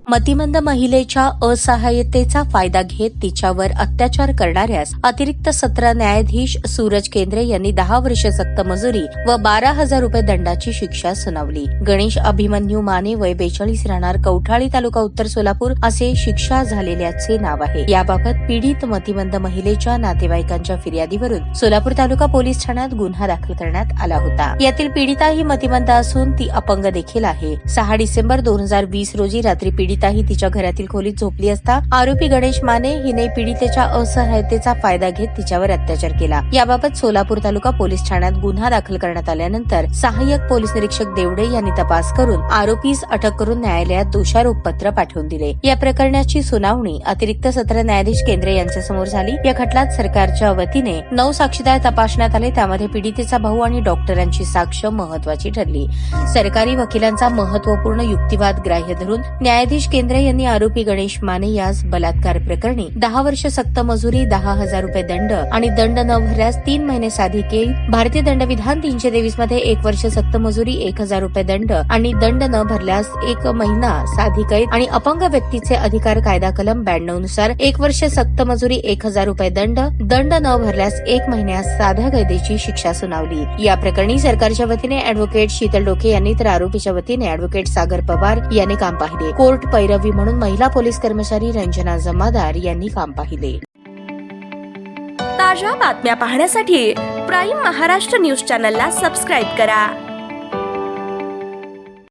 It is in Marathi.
मतिमंद महिलेच्या असहाय्यतेचा फायदा घेत तिच्यावर अत्याचार करणाऱ्यास अतिरिक्त सत्र न्यायाधीश सूरज केंद्रे यांनी 10 वर्ष सक्त मजुरी व 12,000 रुपये दंडाची शिक्षा सुनावली। गणेश अभिमन्यू माने वय 42 राहणार कौठाळी तालुका उत्तर सोलापूर असे शिक्षा झालेल्याचे नाव आहे। याबाबत पीडित मतिमंद महिलेच्या नातेवाईकांच्या फिर्यादीवरून सोलापूर तालुका पोलीस ठाण्यात गुन्हा दाखल करण्यात आला होता। यातील पीडिता ही मतिमंद असून ती अपंग देखील आहे। 6 डिसेंबर 2020 रोजी रात्री पीडिता ही तिच्या घरातील खोलीत झोपली असता आरोपी गणेश माने हिने पीडितेच्या असहाय्यतेचा फायदा घेत तिच्यावर अत्याचार केला। याबाबत सोलापूर तालुका पोलीस ठाण्यात गुन्हा दाखल करण्यात आल्यानंतर सहाय्यक पोलीस निरीक्षक देवडे यांनी तपास करून आरोपीस अटक करून न्यायालयात दोषारोप पत्र पाठवून दिले। या प्रकरणाची सुनावणी अतिरिक्त सत्र न्यायाधीश केंद्रे यांच्या समोर झाली। या खटल्यात सरकारच्या वतीने 9 साक्षीदार तपासण्यात आले। त्यामध्ये पीडितेचा भाऊ आणि डॉक्टरांची साक्ष महत्वाची ठरली। सरकारी वकिलांचा महत्वपूर्ण युक्तिवाद ग्राह्य धरून न्यायाधीश केंद्रे यांनी आरोपी गणेश माने यास बलात्कार प्रकरणी 10 वर्ष सक्त मजुरी, 10,000 रुपये दंड आणि दंड न भरल्यास 3 महिने साधी कैद, भारतीय दंडविधान 323 मध्ये 1 वर्ष सक्त मजुरी, 1,000 रुपये दंड आणि दंड न भरल्यास 1 महिना साधी कैद आणि अपंग व्यक्तीचे अधिकार कायदा कलम 92 नुसार 1 वर्ष सक्त मजुरी, 1,000 रुपये दंड न भरल्यास 1 महिन्यास साध्या कैदेची शिक्षा सुनावली। या प्रकरणी सरकारच्या वतीने अॅडव्होकेट शीतल डोके यांनी तर आरोपीच्या वतीने अॅडव्होकेट सागर पवार यांनी काम पाहिले। कोर्ट पैरवी म्हणून महिला पोलीस कर्मचारी रंजना जमादार यांनी काम पाहिले। ताज्या बातम्या पाहण्यासाठी प्राईम महाराष्ट्र न्यूज चॅनलला सबस्क्राईब करा।